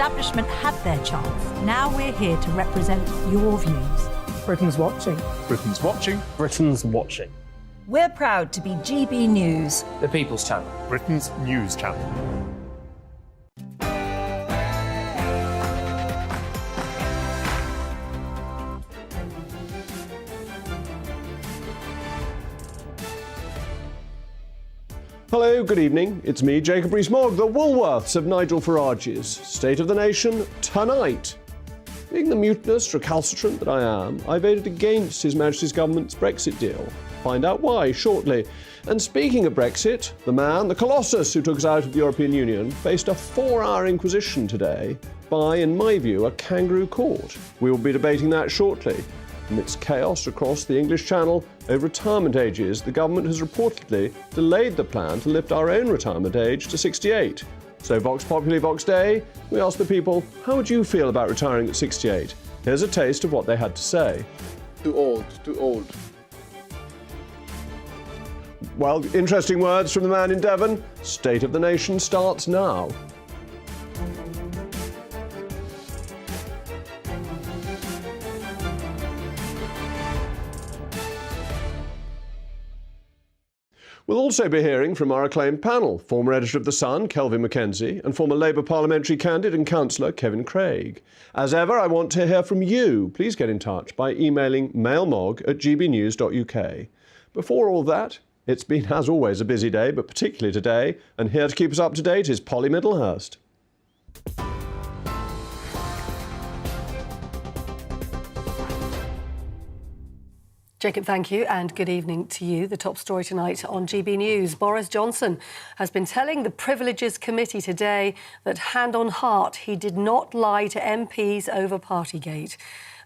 establishment had their chance. Now we're here to represent your views. Britain's watching. Britain's watching. Britain's watching. We're proud to be GB News, The People's Channel. Britain's news channel. Hello, good evening. It's me, Jacob Rees-Mogg, the Woolworths of Nigel Farage's State of the Nation tonight. Being the mutinous, recalcitrant that I am, I voted against His Majesty's Government's Brexit deal. Find out why shortly. And speaking of Brexit, the man, the colossus who took us out of the European Union, faced a 4-hour inquisition today by, in my view, a kangaroo court. We will be debating that shortly. Amidst chaos across the English Channel over retirement ages, the government has reportedly delayed the plan to lift our own retirement age to 68. So Vox Populi Vox Dei, we asked the people, how would you feel about retiring at 68? Here's a taste of what they had to say. Too old, too old. Well, interesting words from the man in Devon. State of the Nation starts now. We'll also be hearing from our acclaimed panel, former editor of The Sun, Kelvin Mackenzie, and former Labour parliamentary candidate and councillor, Kevin Craig. As ever, I want to hear from you. Please get in touch by emailing mailmog@gbnews.uk. Before all that, it's been, as always, a busy day, but particularly today, and here to keep us up to date is Polly Middlehurst. Jacob, thank you, and good evening to you. The top story tonight on GB News. Boris Johnson has been telling the Privileges Committee today that, hand on heart, he did not lie to MPs over Partygate.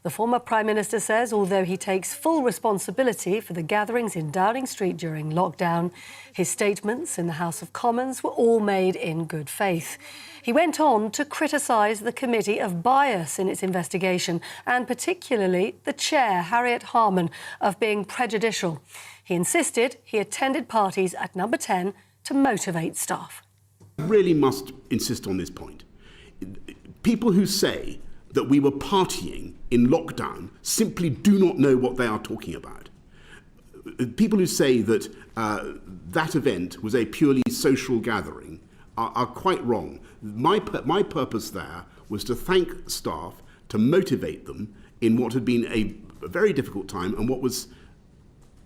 The former Prime Minister says, although he takes full responsibility for the gatherings in Downing Street during lockdown, his statements in the House of Commons were all made in good faith. He went on to criticise the committee of bias in its investigation, and particularly the chair, Harriet Harman, of being prejudicial. He insisted he attended parties at Number 10 to motivate staff. I really must insist on this point. People who say that we were partying in lockdown simply do not know what they are talking about. People who say that that event was a purely social gathering are quite wrong. My purpose there was to thank staff, to motivate them in what had been a very difficult time and what was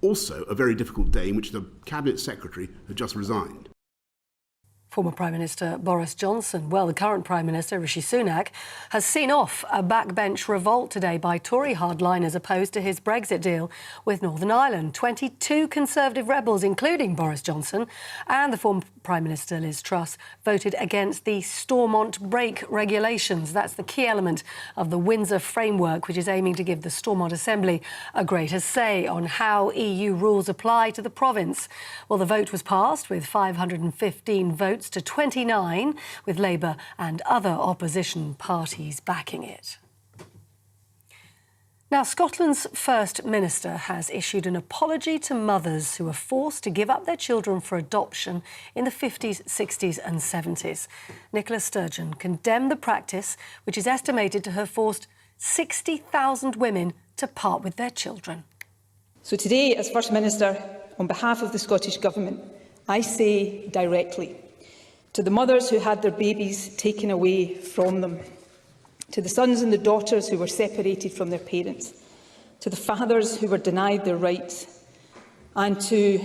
also a very difficult day in which the Cabinet Secretary had just resigned. Former Prime Minister Boris Johnson, well, the current Prime Minister, Rishi Sunak, has seen off a backbench revolt today by Tory hardliners opposed to his Brexit deal with Northern Ireland. 22 Conservative rebels, including Boris Johnson and the former Prime Minister Liz Truss, voted against the Stormont brake regulations. That's the key element of the Windsor framework, which is aiming to give the Stormont Assembly a greater say on how EU rules apply to the province. Well, the vote was passed with 515 votes to 29, with Labour and other opposition parties backing it. Now, Scotland's First Minister has issued an apology to mothers who were forced to give up their children for adoption in the 50s, 60s and 70s. Nicola Sturgeon condemned the practice, which is estimated to have forced 60,000 women to part with their children. So today, as First Minister, on behalf of the Scottish Government, I say directly to the mothers who had their babies taken away from them, to the sons and the daughters who were separated from their parents, to the fathers who were denied their rights, and to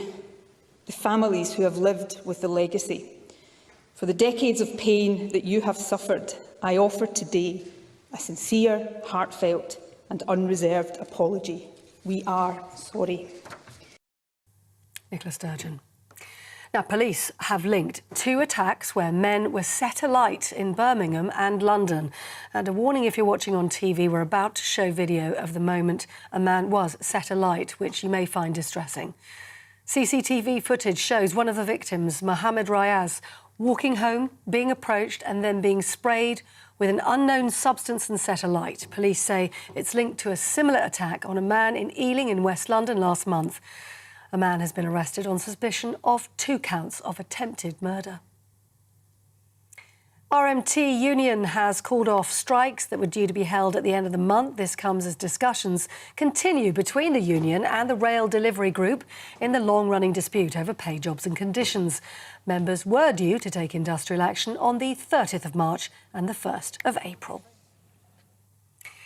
the families who have lived with the legacy. For the decades of pain that you have suffered, I offer today a sincere, heartfelt and unreserved apology. We are sorry. Nicola Sturgeon. Now, police have linked 2 attacks where men were set alight in Birmingham and London. And a warning if you're watching on TV, we're about to show video of the moment a man was set alight, which you may find distressing. CCTV footage shows one of the victims, Mohammed Rayaz, walking home, being approached and then being sprayed with an unknown substance and set alight. Police say it's linked to a similar attack on a man in Ealing in West London last month. A man has been arrested on suspicion of 2 counts of attempted murder. RMT Union has called off strikes that were due to be held at the end of the month. This comes as discussions continue between the union and the rail delivery group in the long-running dispute over pay, jobs and conditions. Members were due to take industrial action on the 30th of March and the 1st of April.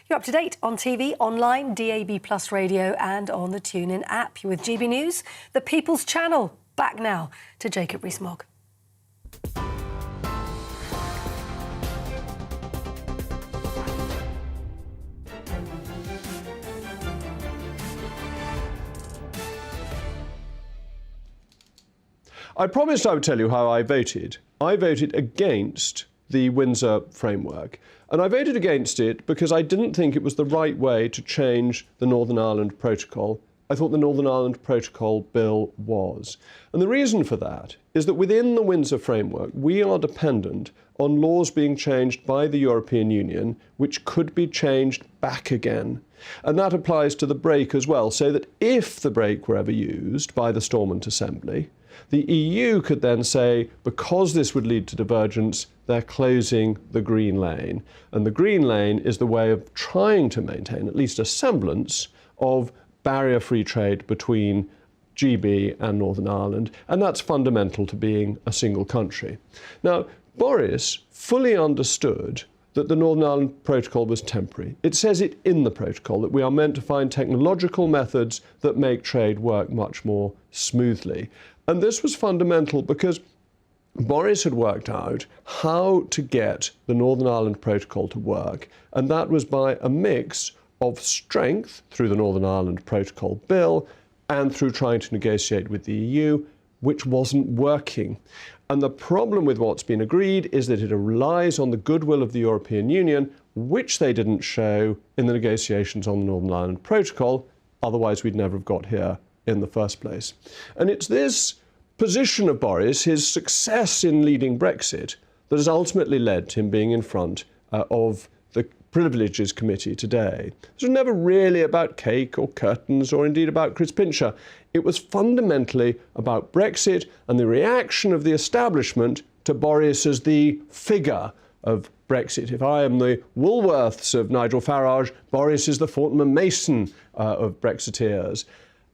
You're up to date on TV, online, DAB+ radio and on the TuneIn app. You're with GB News, the People's Channel. Back now to Jacob Rees-Mogg. I promised I would tell you how I voted. I voted against the Windsor framework. And I voted against it because I didn't think it was the right way to change the Northern Ireland Protocol. I thought the Northern Ireland Protocol bill was. And the reason for that is that within the Windsor framework, we are dependent on laws being changed by the European Union, which could be changed back again. And that applies to the brake as well, so that if the brake were ever used by the Stormont Assembly, the EU could then say, because this would lead to divergence, they're closing the green lane. And the green lane is the way of trying to maintain at least a semblance of barrier-free trade between GB and Northern Ireland, and that's fundamental to being a single country. Now, Boris fully understood that the Northern Ireland Protocol was temporary. It says it in the protocol that we are meant to find technological methods that make trade work much more smoothly. And this was fundamental because Boris had worked out how to get the Northern Ireland Protocol to work, and that was by a mix of strength through the Northern Ireland Protocol bill and through trying to negotiate with the EU, which wasn't working. And the problem with what's been agreed is that it relies on the goodwill of the European Union, which they didn't show in the negotiations on the Northern Ireland Protocol. Otherwise, we'd never have got here in the first place. And it's this position of Boris, his success in leading Brexit, that has ultimately led to him being in front of the Privileges Committee today. This was never really about cake or curtains or indeed about Chris Pincher. It was fundamentally about Brexit and the reaction of the establishment to Boris as the figure of Brexit. If I am the Woolworths of Nigel Farage, Boris is the Fortnum Mason of Brexiteers.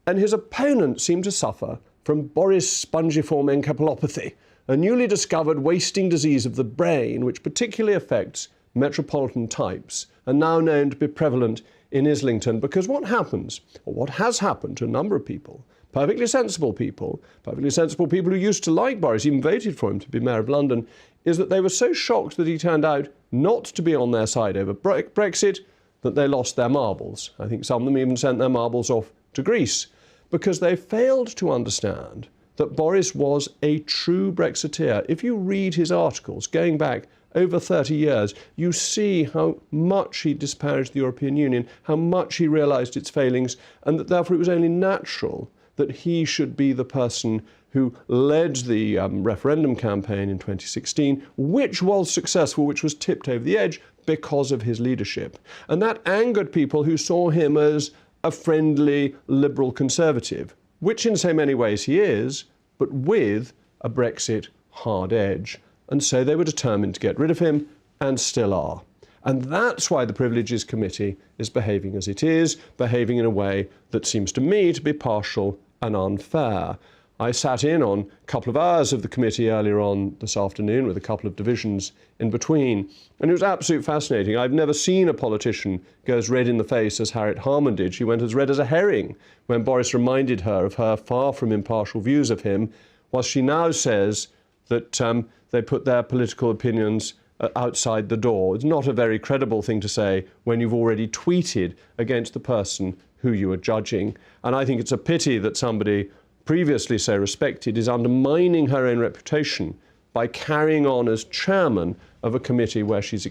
And his opponents seem to suffer from Boris spongiform encephalopathy, a newly discovered wasting disease of the brain which particularly affects metropolitan types and now known to be prevalent in Islington. Because what happens, or what has happened to a number of people, perfectly sensible people who used to like Boris, even voted for him to be Mayor of London, is that they were so shocked that he turned out not to be on their side over Brexit that they lost their marbles. I think some of them even sent their marbles off to Greece, because they failed to understand that Boris was a true Brexiteer. If you read his articles going back over 30 years, you see how much he disparaged the European Union, how much he realised its failings, and that therefore it was only natural that he should be the person who led the referendum campaign in 2016, which was successful, which was tipped over the edge because of his leadership. And that angered people who saw him as a friendly liberal conservative, which in so many ways he is, but with a Brexit hard edge. And so they were determined to get rid of him, and still are. And that's why the Privileges Committee is behaving as it is, behaving in a way that seems to me to be partial and unfair. I sat in on a couple of hours of the committee earlier on this afternoon with a couple of divisions in between, and it was absolutely fascinating. I've never seen a politician go as red in the face as Harriet Harman did. She went as red as a herring when Boris reminded her of her far from impartial views of him, whilst she now says that they put their political opinions outside the door. It's not a very credible thing to say when you've already tweeted against the person who you are judging. And I think it's a pity that somebody previously so respected is undermining her own reputation by carrying on as chairman of a committee where she's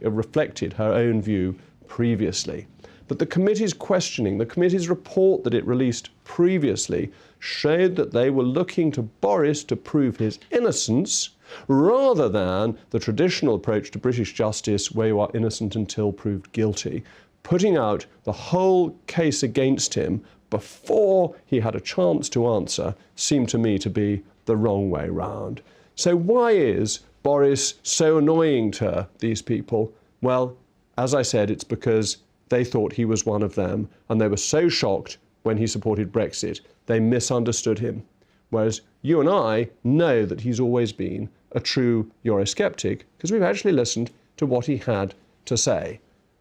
reflected her own view previously. But the committee's questioning, the committee's report that it released previously, showed that they were looking to Boris to prove his innocence rather than the traditional approach to British justice where you are innocent until proved guilty, putting out the whole case against him before he had a chance to answer seemed to me to be the wrong way round. So why is Boris so annoying to these people? Well, as I said, it's because they thought he was one of them, and they were so shocked when he supported Brexit, they misunderstood him. Whereas you and I know that he's always been a true Eurosceptic, because we've actually listened to what he had to say.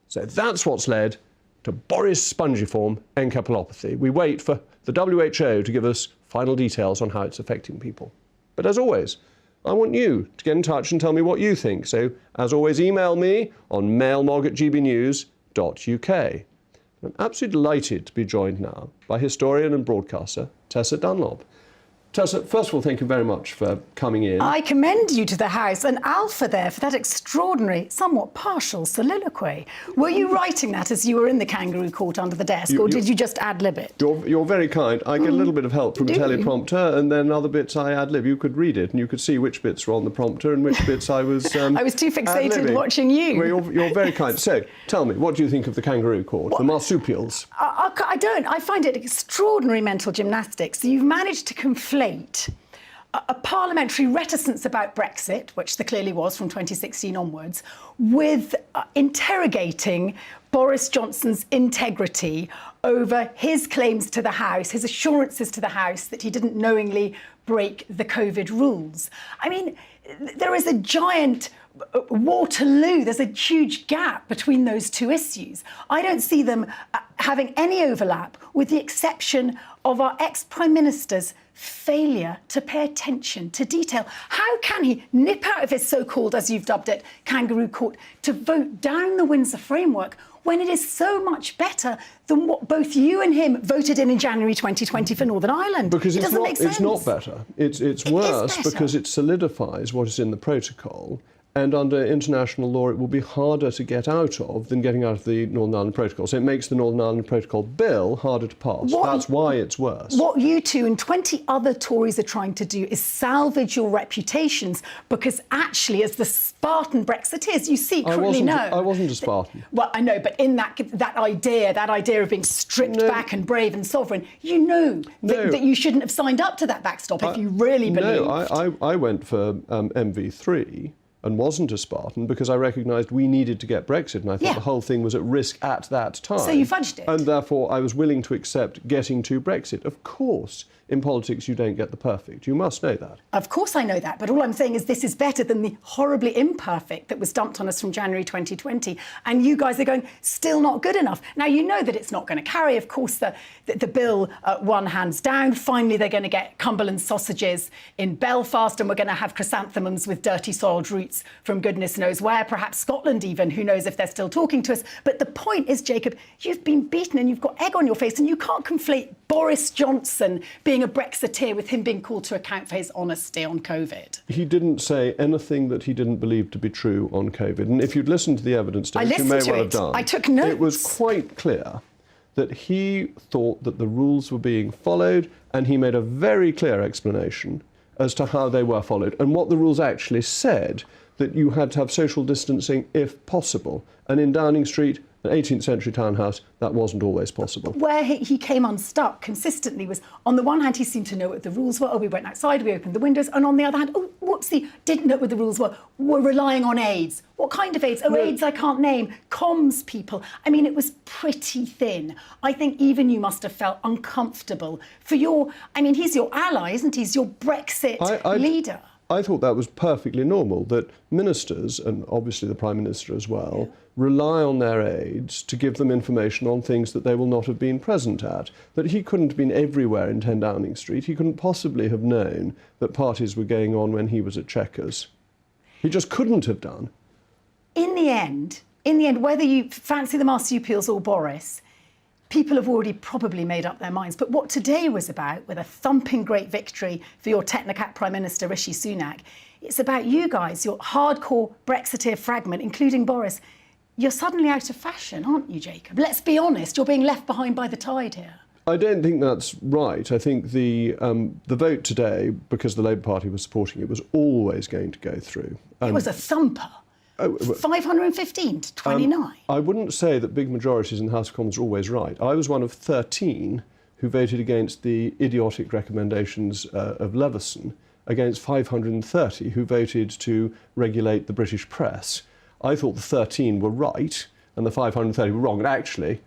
So that's what's led to Boris spongiform encephalopathy. We wait for the WHO to give us final details on how it's affecting people. But as always, I want you to get in touch and tell me what you think. So, as always, email me on mailmog@gbnews.uk. I'm absolutely delighted to be joined now by historian and broadcaster Tessa Dunlop. Tessa, first of all, thank you very much for coming in. I commend you to the House and Alpha there for that extraordinary, somewhat partial soliloquy. Were you writing that as you were in the kangaroo court under the desk, or did you just ad-lib it? You're very kind. I get a little bit of help from Do the you? teleprompter, and then other bits I ad-lib. You could read it, and you could see which bits were on the prompter and which bits I was I was too fixated ad-libbing. watching you. Well, you're very kind. So, tell me, what do you think of the kangaroo court, the marsupials? I don't. I find it extraordinary mental gymnastics. You've managed to conflate a parliamentary reticence about Brexit, which there clearly was from 2016 onwards, with interrogating Boris Johnson's integrity over his claims to the House, his assurances to the House that he didn't knowingly break the COVID rules. I mean, there is a giant Waterloo. There's a huge gap between those two issues. I don't see them having any overlap, with the exception of our ex-Prime Minister's failure to pay attention to detail. How can he nip out of his so-called, as you've dubbed it, kangaroo court to vote down the Windsor framework when it is so much better than what both you and him voted in January 2020 for Northern Ireland? Because it doesn't make sense. It's not better. It's worse because it solidifies what is in the protocol. And under international law, it will be harder to get out of than getting out of the Northern Ireland Protocol. So it makes the Northern Ireland Protocol bill harder to pass. That's why it's worse. What you two and 20 other Tories are trying to do is salvage your reputations, because actually, as the Spartan Brexiteers, you secretly know... I wasn't a Spartan. Well, I know, but in that idea of being stripped back and brave and sovereign, you know that you shouldn't have signed up to that backstop if you really believed. No, I went for MV3 and wasn't a Spartan because I recognised we needed to get Brexit, and I thought the whole thing was at risk at that time. So you fudged it. And therefore I was willing to accept getting to Brexit. Of course, in politics you don't get the perfect. You must know that. Of course I know that, but all I'm saying is this is better than the horribly imperfect that was dumped on us from January 2020, and you guys are going, still not good enough. Now, you know that it's not going to carry. Of course, the bill won hands down. Finally, they're going to get Cumberland sausages in Belfast, and we're going to have chrysanthemums with dirty soiled roots from goodness knows where, perhaps Scotland even, who knows if they're still talking to us. But the point is, Jacob, you've been beaten and you've got egg on your face, and you can't conflate Boris Johnson being a Brexiteer with him being called to account for his honesty on COVID. He didn't say anything that he didn't believe to be true on COVID. And if you'd listened to the evidence, I you may well have done. I took notes. It was quite clear that he thought that the rules were being followed, and he made a very clear explanation as to how they were followed and what the rules actually said, that you had to have social distancing if possible. And in Downing Street, an 18th century townhouse, that wasn't always possible. Where he came unstuck consistently was, on the one hand, he seemed to know what the rules were. Oh, we went outside, we opened the windows. And on the other hand, oh, whoopsie, didn't know what the rules were. We're relying on aides. What kind of aides? Oh, aides I can't name. Comms people. I mean, it was pretty thin. I think even you must have felt uncomfortable for he's your ally, isn't he? He's your Brexit leader. I thought that was perfectly normal, that ministers, and obviously the Prime Minister as well, rely on their aides to give them information on things that they will not have been present at. That he couldn't have been everywhere in 10 Downing Street. He couldn't possibly have known that parties were going on when he was at Chequers. He just couldn't have done. In the end, whether you fancy the marsupials or Boris, people have already probably made up their minds. But what today was about, with a thumping great victory for your technocrat Prime Minister Rishi Sunak, it's about you guys, your hardcore Brexiteer fragment, including Boris. You're suddenly out of fashion, aren't you, Jacob? Let's be honest, you're being left behind by the tide here. I don't think that's right. I think the vote today, because the Labour Party was supporting it, was always going to go through. It was a thumper. 515 to 29. I wouldn't say that big majorities in the House of Commons are always right. I was one of 13 who voted against the idiotic recommendations of Leveson, against 530 who voted to regulate the British press. I thought the 13 were right and the 530 were wrong. And actually,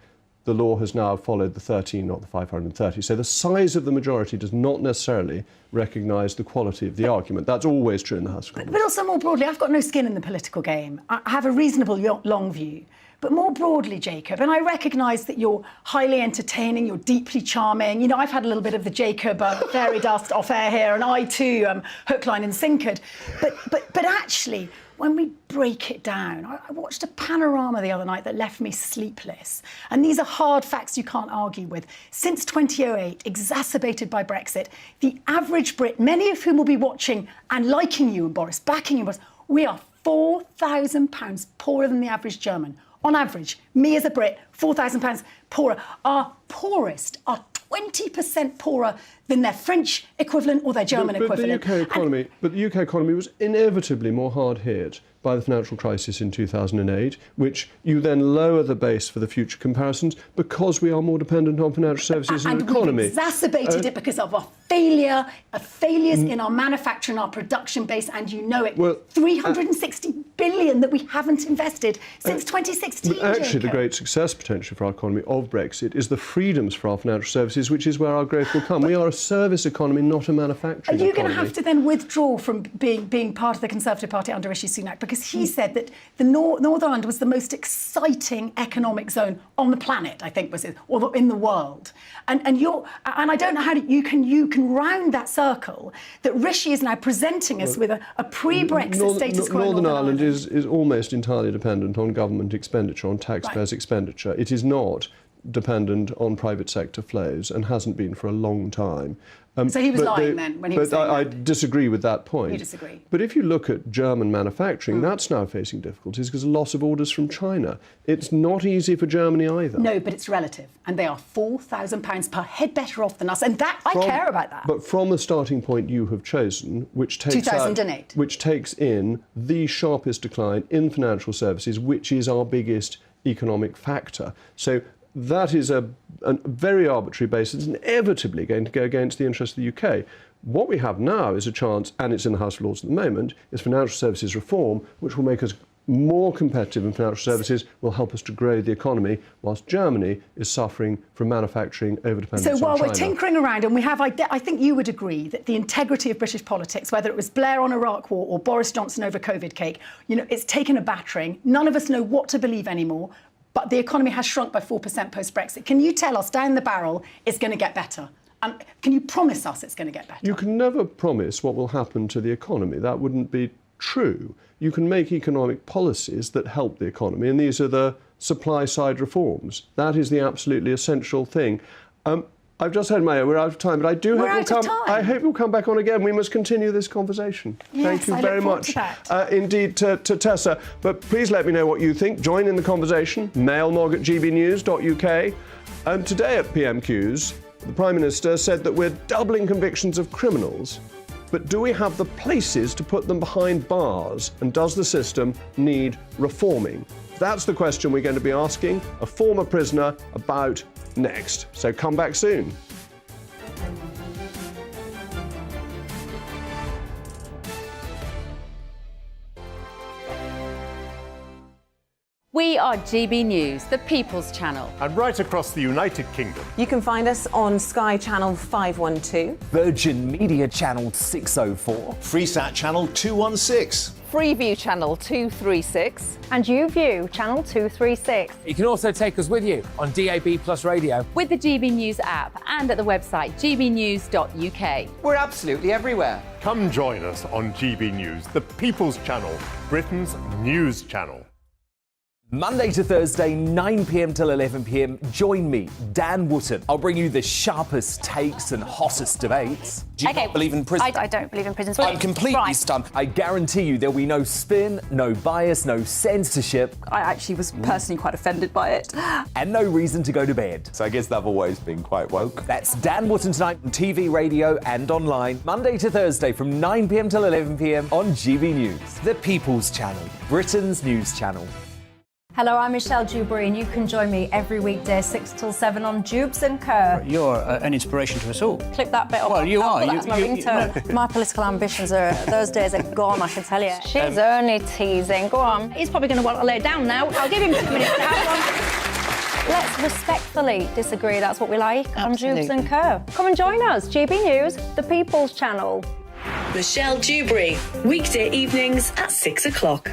the law has now followed the 13, not the 530. So the size of the majority does not necessarily recognise the quality of the argument. That's always true in the House of Commons. But also more broadly, I've got no skin in the political game. I have a reasonable long view. But more broadly, Jacob, and I recognise that you're highly entertaining, you're deeply charming. You know, I've had a little bit of the Jacob fairy dust off air here, and I too am hook, line and sinkered. But actually, when we break it down, I watched a panorama the other night that left me sleepless. And these are hard facts you can't argue with. Since 2008, exacerbated by Brexit, the average Brit, many of whom will be watching and liking you and Boris, backing you and Boris, we are £4,000 poorer than the average German. On average, me as a Brit, £4,000 poorer. Our poorest are 20% poorer than their French equivalent or their German equivalent. But the UK economy was inevitably more hard hit by the financial crisis in 2008, which you then lower the base for the future comparisons because we are more dependent on financial services and the economy. And we've exacerbated it because of our failures in our manufacturing, our production base, and you know it. Well, 360 billion that we haven't invested since 2016. But actually, Jacob. the great success potential for our economy of Brexit is the freedoms for our financial services, which is where our growth will come. We are a service economy, not a manufacturing economy. Are you going to have to then withdraw from being part of the Conservative Party under Rishi Sunak? Because he said that the Northern Ireland was the most exciting economic zone on the planet, I think was it, or in the world. And I don't know how you can round that circle that Rishi is now presenting us with a pre-Brexit status quo. Northern Ireland is almost entirely dependent on government expenditure, on taxpayers' expenditure. It is not dependent on private sector flows and hasn't been for a long time. So he was lying then when he was saying I that. disagree with that point. You disagree? But if you look at German manufacturing, that's now facing difficulties because of loss of orders from China. It's not easy for Germany either. No, but it's relative. And they are £4,000 per head better off than us. And that I care about that. But from the starting point you have chosen, which takes 2008. Which takes in the sharpest decline in financial services, which is our biggest economic factor. So that is a very arbitrary basis, inevitably going to go against the interests of the UK. What we have now is a chance, and it's in the House of Lords at the moment, is financial services reform, which will make us more competitive in financial services, will help us to grow the economy, whilst Germany is suffering from manufacturing overdependence on China. So while we're tinkering around, and we have, I think you would agree that the integrity of British politics, whether it was Blair on Iraq War or Boris Johnson over COVID cake, you know, it's taken a battering. None of us know what to believe anymore. But the economy has shrunk by 4% post-Brexit. Can you tell us, down the barrel, it's going to get better? Can you promise us it's going to get better? You can never promise what will happen to the economy. That wouldn't be true. You can make economic policies that help the economy, and these are the supply-side reforms. That is the absolutely essential thing. I've just had Mayor, we're out of time, but I do I hope you'll come back on again. We must continue this conversation. Yes, Thank you very much. Indeed, to Tessa. But please let me know what you think. Join in the conversation. mailmog@gbnews.uk. And today at PMQs, the Prime Minister said that we're doubling convictions of criminals. But do we have the places to put them behind bars? And does the system need reforming? That's the question we're going to be asking a former prisoner about next. So come back soon. We are GB News, the People's Channel. And right across the United Kingdom. You can find us on Sky Channel 512, Virgin Media Channel 604, Freesat Channel 216, Freeview Channel 236, and YouView Channel 236. You can also take us with you on DAB Plus Radio, with the GB News app and at the website gbnews.uk. We're absolutely everywhere. Come join us on GB News, the People's Channel, Britain's news channel. Monday to Thursday, 9 p.m. till 11 p.m. Join me, Dan Wootton. I'll bring you the sharpest takes and hottest debates. Do you not believe in prison? I don't believe in prison. I'm completely stunned. I guarantee you there'll be no spin, no bias, no censorship. I actually was personally quite offended by it. And no reason to go to bed. So I guess they've always been quite woke. That's Dan Wootton tonight on TV, radio and online. Monday to Thursday from 9 p.m. till 11 p.m. on GB News. The People's Channel, Britain's news channel. Hello, I'm Michelle Dewberry, and you can join me every weekday 6 till 7 on Jubes and Kerr. You're an inspiration to us all. Clip that bit off. Well, you are. That's my ringtone. My political ambitions those days are gone, I can tell you. She's only teasing. Go on. He's probably going to want to lay down now. I'll give him 2 minutes to have one. Let's respectfully disagree. That's what we like on Jubes and Kerr. Come and join us. GB News, the People's Channel. Michelle Dewberry, weekday evenings at 6 o'clock.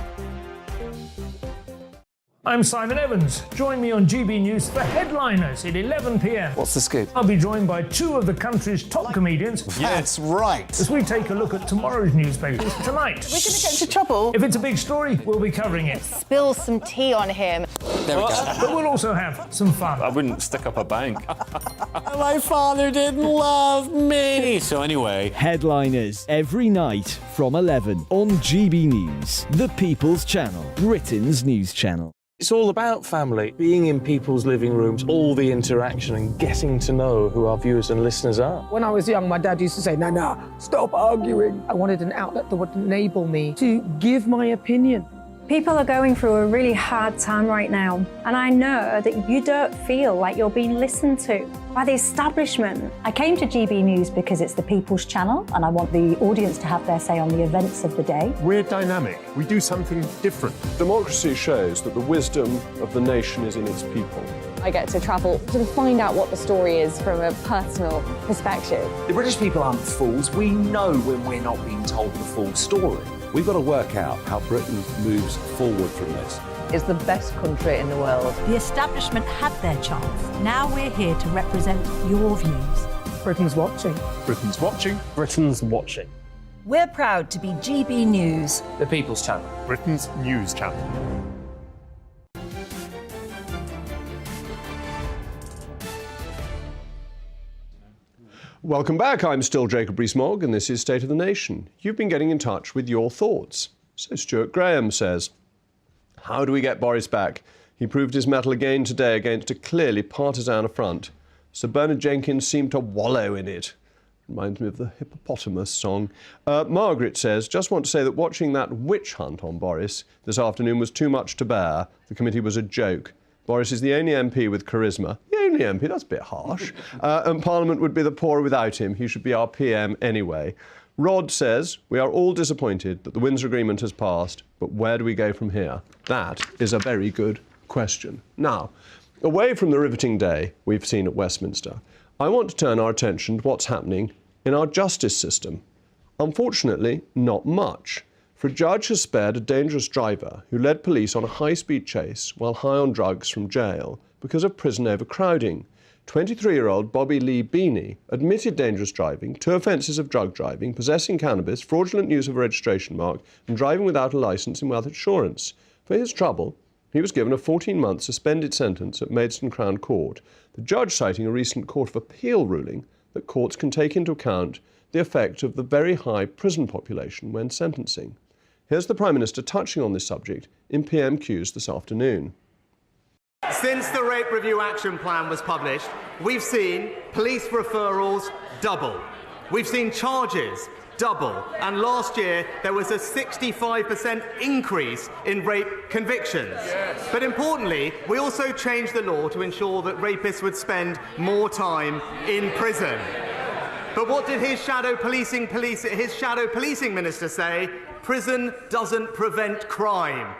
I'm Simon Evans. Join me on GB News for Headliners at 11 p.m. What's the scoop? I'll be joined by 2 of the country's top comedians. That's right. As we take a look at tomorrow's newspapers tonight. We're going to get into trouble. If it's a big story, we'll be covering it. Spill some tea on him. There we go. But we'll also have some fun. I wouldn't stick up a bank. My father didn't love me. So anyway. Headliners every night from 11 on GB News, the People's Channel, Britain's news channel. It's all about family, being in people's living rooms, all the interaction and getting to know who our viewers and listeners are. When I was young, my dad used to say, no, stop arguing. I wanted an outlet that would enable me to give my opinion. People are going through a really hard time right now, and I know that you don't feel like you're being listened to by the establishment. I came to GB News because it's the People's Channel, and I want the audience to have their say on the events of the day. We're dynamic. We do something different. Democracy shows that the wisdom of the nation is in its people. I get to travel to find out what the story is from a personal perspective. The British people aren't fools. We know when we're not being told the full story. We've got to work out how Britain moves forward from this. It's the best country in the world. The establishment had their chance. Now we're here to represent your views. Britain's watching. Britain's watching. Britain's watching. We're proud to be GB News, The People's Channel. Britain's news channel. Welcome back. I'm still Jacob Rees-Mogg, and this is State of the Nation. You've been getting in touch with your thoughts. So Stuart Graham says, how do we get Boris back? He proved his mettle again today against a clearly partisan affront. Sir Bernard Jenkins seemed to wallow in it. Reminds me of the hippopotamus song. Margaret says, just want to say that watching that witch hunt on Boris this afternoon was too much to bear. The committee was a joke. Boris is the only MP with charisma. The only MP, that's a bit harsh. And Parliament would be the poorer without him. He should be our PM anyway. Rod says, we are all disappointed that the Windsor Agreement has passed, but where do we go from here? That is a very good question. Now, away from the riveting day we've seen at Westminster, I want to turn our attention to what's happening in our justice system. Unfortunately, not much. For a judge has spared a dangerous driver who led police on a high-speed chase while high on drugs from jail because of prison overcrowding. 23-year-old Bobby Lee Beanie admitted dangerous driving, 2 offences of drug driving, possessing cannabis, fraudulent use of a registration mark, and driving without a licence in wealth assurance. For his trouble, he was given a 14-month suspended sentence at Maidstone Crown Court, the judge citing a recent Court of Appeal ruling that courts can take into account the effect of the very high prison population when sentencing. Here's the Prime Minister touching on this subject in PMQs this afternoon. Since the Rape Review Action Plan was published, we've seen police referrals double. We've seen charges double. And last year, there was a 65% increase in rape convictions. Yes. But importantly, we also changed the law to ensure that rapists would spend more time in prison. But what did his shadow policing minister say? Prison doesn't prevent crime.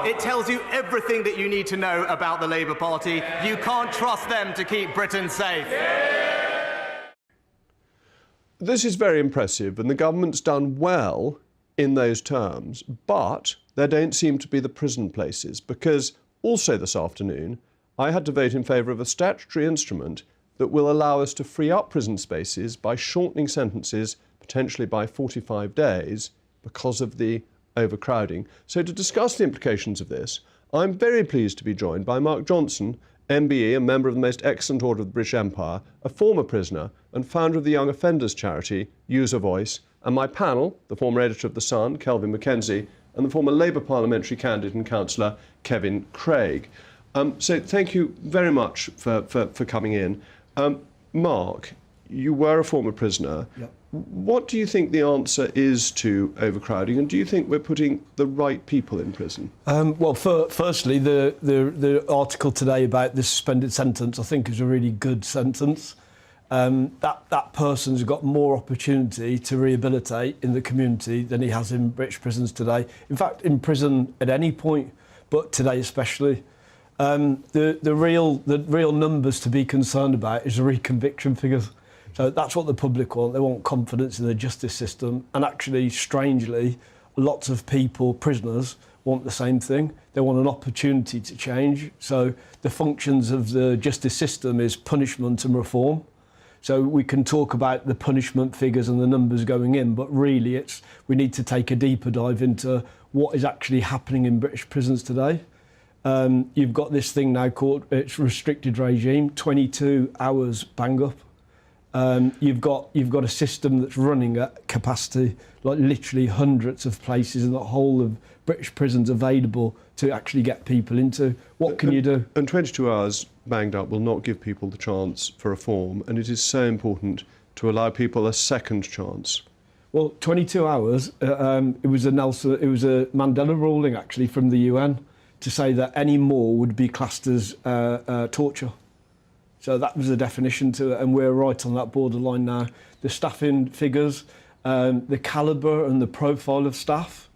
It tells you everything that you need to know about the Labour Party. You can't trust them to keep Britain safe. This is very impressive, and the government's done well in those terms, but there don't seem to be the prison places, because also this afternoon I had to vote in favour of a statutory instrument that will allow us to free up prison spaces by shortening sentences, potentially by 45 days, because of the overcrowding. So to discuss the implications of this, I'm very pleased to be joined by Mark Johnson, MBE, a member of the most excellent order of the British Empire, a former prisoner and founder of the Young Offenders charity, Use a Voice, and my panel, the former editor of The Sun, Kelvin Mackenzie, and the former Labour parliamentary candidate and councillor, Kevin Craig. So thank you very much for coming in. Mark, you were a former prisoner. Yep. What do you think the answer is to overcrowding, and do you think we're putting the right people in prison? Well, firstly, the article today about the suspended sentence, I think, is a really good sentence. That person's got more opportunity to rehabilitate in the community than he has in British prisons today. In fact, in prison at any point, but today especially. The real numbers to be concerned about is the reconviction figures. So that's what the public want. They want confidence in the justice system. And actually, strangely, lots of people, prisoners, want the same thing. They want an opportunity to change. So the functions of the justice system is punishment and reform. So we can talk about the punishment figures and the numbers going in, but really we need to take a deeper dive into what is actually happening in British prisons today. You've got this thing now called restricted regime, 22 hours bang up. You've got a system that's running at capacity, like literally hundreds of places in the whole of British prisons available to actually get people into. What can you do? And 22 hours banged up will not give people the chance for reform, and it is so important to allow people a second chance. Well, 22 hours, it was a Mandela ruling actually from the UN to say that any more would be classed as torture. So that was the definition to it, and we're right on that borderline now. The staffing figures, the calibre and the profile of staff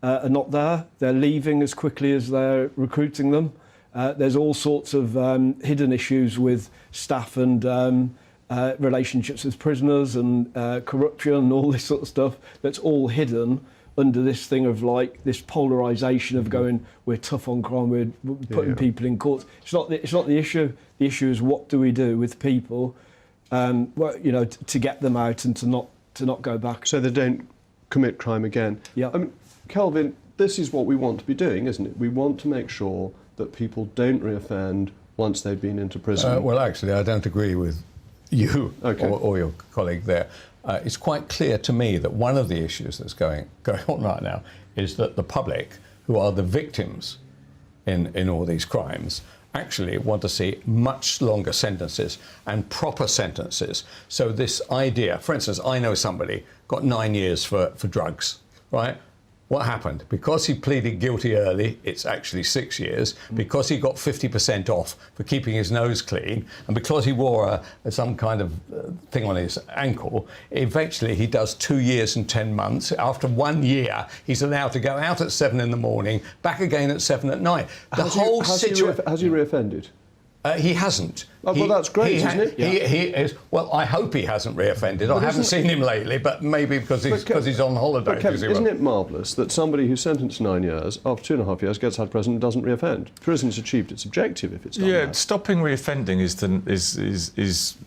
are not there. They're leaving as quickly as they're recruiting them. There's all sorts of hidden issues with staff and relationships with prisoners and corruption and all this sort of stuff that's all hidden under this thing of like this polarisation of going, we're tough on crime, we're putting people in court. It's not the issue. The issue is what do we do with people, to get them out and to not go back. So they don't commit crime again. Yeah. I mean, Kelvin, this is what we want to be doing, isn't it? We want to make sure that people don't reoffend once they've been into prison. Well, actually, I don't agree with you or your colleague there. It's quite clear to me that one of the issues that's going on right now is that the public, who are the victims in all these crimes, actually want to see much longer sentences and proper sentences. So this idea, for instance, I know somebody got 9 years for drugs, right? What happened? Because he pleaded guilty early, it's actually 6 years. Because he got 50% off for keeping his nose clean, and because he wore some kind of thing on his ankle, eventually he does 2 years and 10 months. After 1 year, he's allowed to go out at 7 in the morning, back again at 7 at night. Has he reoffended? He hasn't. Well, that's great, isn't it? He is. Well, I hope he hasn't reoffended. I haven't seen him lately, but maybe because he's on holiday. Isn't it marvellous that somebody who's sentenced 9 years, after 2.5 years, gets out of prison and doesn't reoffend? Prison's achieved its objective if it's done that. Stopping reoffending is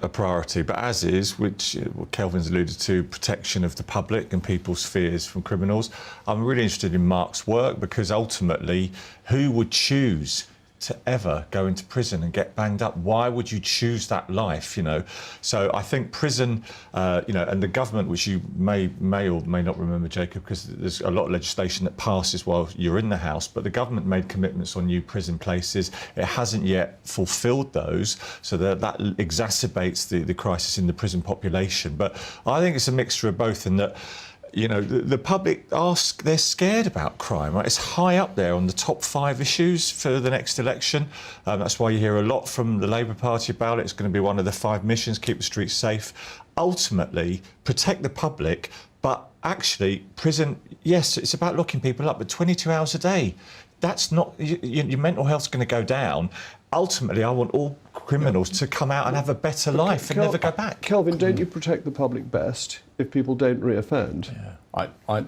a priority, but as is, which Kelvin's alluded to, protection of the public and people's fears from criminals. I'm really interested in Mark's work because ultimately, who would choose to ever go into prison and get banged up? Why would you choose that life, So I think prison, and the government, which you may or may not remember, Jacob, because there's a lot of legislation that passes while you're in the House, but the government made commitments on new prison places. It hasn't yet fulfilled those, so that exacerbates the crisis in the prison population. But I think it's a mixture of both in that, the public they're scared about crime, right? It's high up there on the top 5 issues for the next election. That's why you hear a lot from the Labour Party about it. It's going to be one of the 5 missions, keep the streets safe. Ultimately, protect the public, but actually, prison, yes, it's about locking people up, but 22 hours a day, that's not, your mental health's going to go down. Ultimately, I want all criminals to come out and have a better life and never go back. Kelvin, don't you protect the public best if people don't reoffend? Yeah. I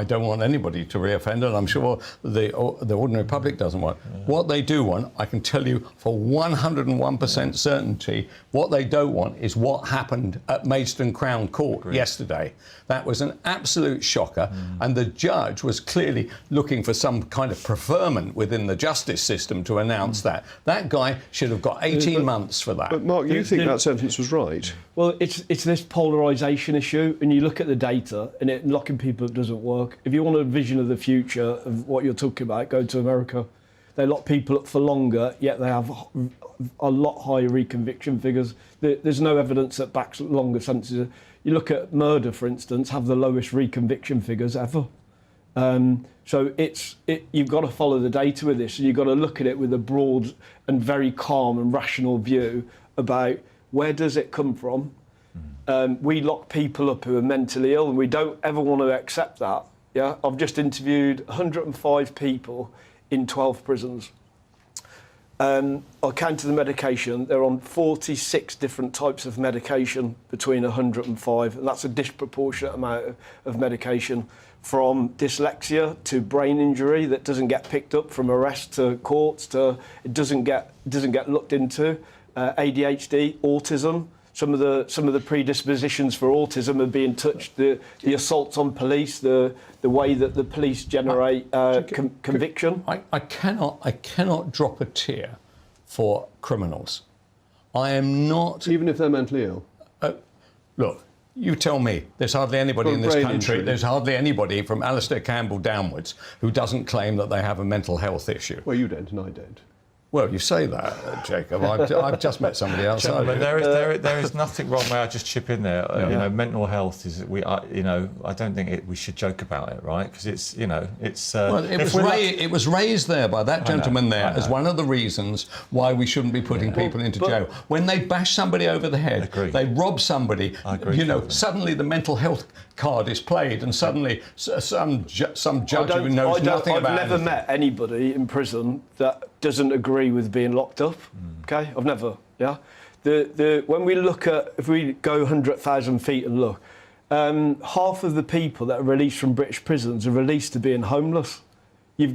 don't want anybody to reoffend, and I'm sure the ordinary public doesn't want. Yeah. What they do want, I can tell you for 101% certainty, what they don't want is what happened at Maidstone Crown Court yesterday. That was an absolute shocker, and the judge was clearly looking for some kind of preferment within the justice system to announce that. That guy should have got 18 months for that. But Mark, you think that sentence was right? Well, it's this polarisation issue, and you look at the data, and locking people up doesn't work. If you want a vision of the future of what you're talking about, go to America. they lock people up for longer, yet they have a lot higher reconviction figures. There's no evidence that backs longer sentences. You look at murder, for instance, have the lowest reconviction figures ever. So you've got to follow the data with this, and you've got to look at it with a broad and very calm and rational view about where does it come from. We lock people up who are mentally ill, and we don't ever want to accept that. Yeah, I've just interviewed 105 people in 12 prisons. I counted the medication. They're on 46 different types of medication between 105, and that's a disproportionate amount of medication, from dyslexia to brain injury that doesn't get picked up, from arrest to courts to it doesn't get looked into, ADHD, autism. Some of the predispositions for autism are being touched. The assaults on police, the way that the police generate conviction. I cannot drop a tear for criminals. I am not. Even if they're mentally ill. Look, you tell me. There's hardly anybody in this country. Injury. There's hardly anybody from Alistair Campbell downwards who doesn't claim that they have a mental health issue. Well, you don't, and I don't. Well, you say that, Jacob. I've just met somebody else. But there is nothing wrong. May I just chip in there? You know, mental health is. I don't think we should joke about it, right? Because it's. Well, it was raised there by that gentleman there as one of the reasons why we shouldn't be putting people into jail. When they bash somebody over the head, they rob somebody. Suddenly the mental health card is played, and suddenly some judge who knows nothing about it. I've never met anybody in prison that doesn't agree with being locked up. Okay, I've never. Yeah, when we look at, if we go 100,000 feet and look, half of the people that are released from British prisons are released to being homeless. We have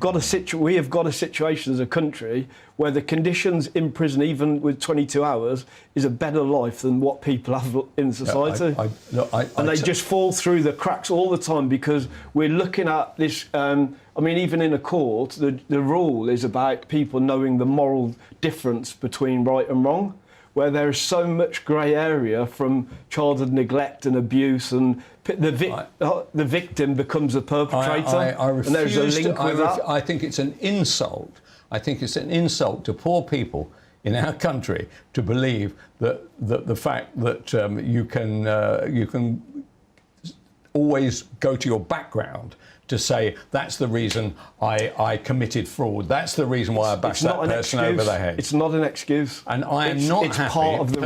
got a situation as a country where the conditions in prison, even with 22 hours, is a better life than what people have in society. And they just fall through the cracks all the time because we're looking at this. Even in a court, the rule is about people knowing the moral difference between right and wrong, where there is so much grey area from childhood neglect and abuse, and the victim becomes a perpetrator. And there's a link with that. I think it's an insult. I think it's an insult to poor people in our country to believe that the fact that you can always go to your background to say that's the reason I committed fraud. That's the reason why I bashed that person over the head. It's not an excuse. And I am not happy, part of the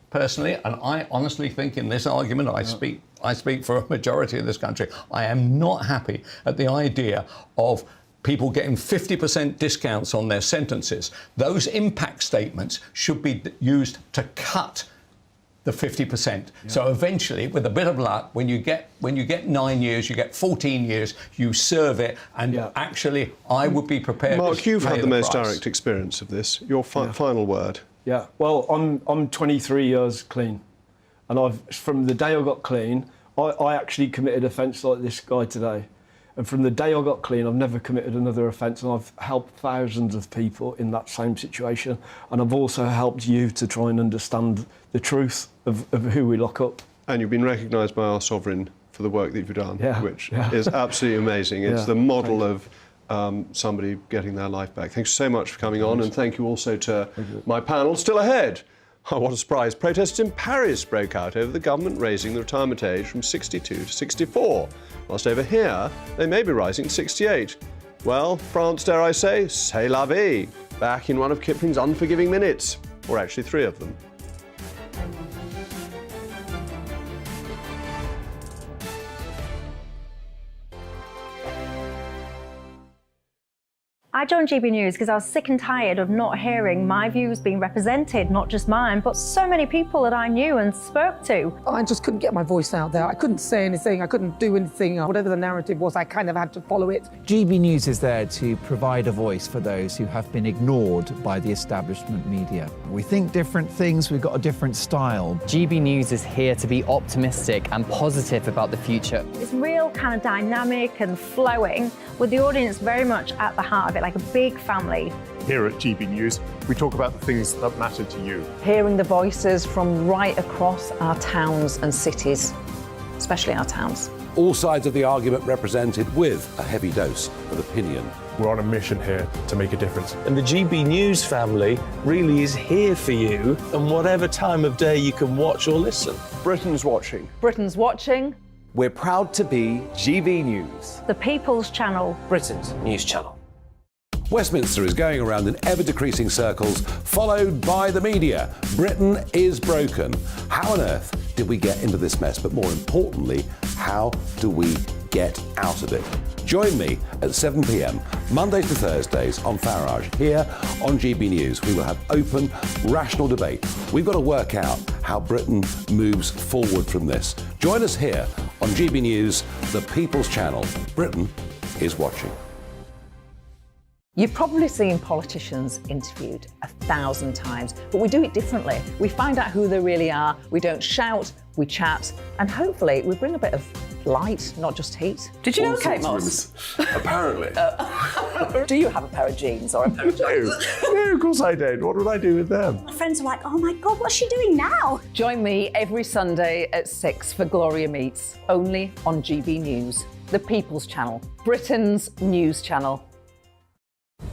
personally, and I honestly think in this argument, I speak for a majority of this country, I am not happy at the idea of people getting 50% discounts on their sentences. Those impact statements should be used to cut the 50%. So eventually, with a bit of luck, when you get 9 years, you get 14 years, you serve it, and actually, I would be prepared. Mark, you've had the most direct experience of this. Your final word. Yeah. Well, I'm 23 years clean, and from the day I got clean, I actually committed offence like this guy today. And from the day I got clean, I've never committed another offence, and I've helped thousands of people in that same situation. And I've also helped you to try and understand the truth of who we lock up. And you've been recognised by our sovereign for the work that you've done, which is absolutely amazing. It's the model of somebody getting their life back. Thanks so much for coming on, and thank you also to my panel. Still ahead. Oh, what a surprise. Protests in Paris broke out over the government raising the retirement age from 62 to 64. Whilst over here, they may be rising to 68. Well, France, dare I say, c'est la vie. Back in one of Kipling's unforgiving minutes. Or actually 3 of them. I joined GB News because I was sick and tired of not hearing my views being represented, not just mine, but so many people that I knew and spoke to. I just couldn't get my voice out there. I couldn't say anything, I couldn't do anything. Whatever the narrative was, I kind of had to follow it. GB News is there to provide a voice for those who have been ignored by the establishment media. We think different things, we've got a different style. GB News is here to be optimistic and positive about the future. It's real kind of dynamic and flowing, with the audience very much at the heart of it, like a big family. Here at GB News, we talk about the things that matter to you. Hearing the voices from right across our towns and cities, especially our towns. All sides of the argument represented with a heavy dose of opinion We're on a mission here to make a difference. And the GB News family really is here for you, and whatever time of day you can watch or listen. Britain's watching. Britain's watching. We're proud to be GB News. The People's Channel. Britain's news channel. Westminster is going around in ever-decreasing circles, followed by the media. Britain is broken. How on earth did we get into this mess? But more importantly, how do we get out of it? Join me at 7 p.m, Mondays to Thursdays on Farage, here on GB News. We will have open, rational debate. We've got to work out how Britain moves forward from this. Join us here on GB News, the People's Channel. Britain is watching. You've probably seen politicians interviewed 1,000 times, but we do it differently. We find out who they really are, we don't shout, we chat, and hopefully we bring a bit of light, not just heat. Did you know Kate Moss? Apparently. Do you have a pair of jeans or a pair of jeans? No, of course I don't. What would I do with them? My friends are like, oh my God, what's she doing now? Join me every Sunday at 6 for Gloria Meets, only on GB News, the People's Channel, Britain's news channel.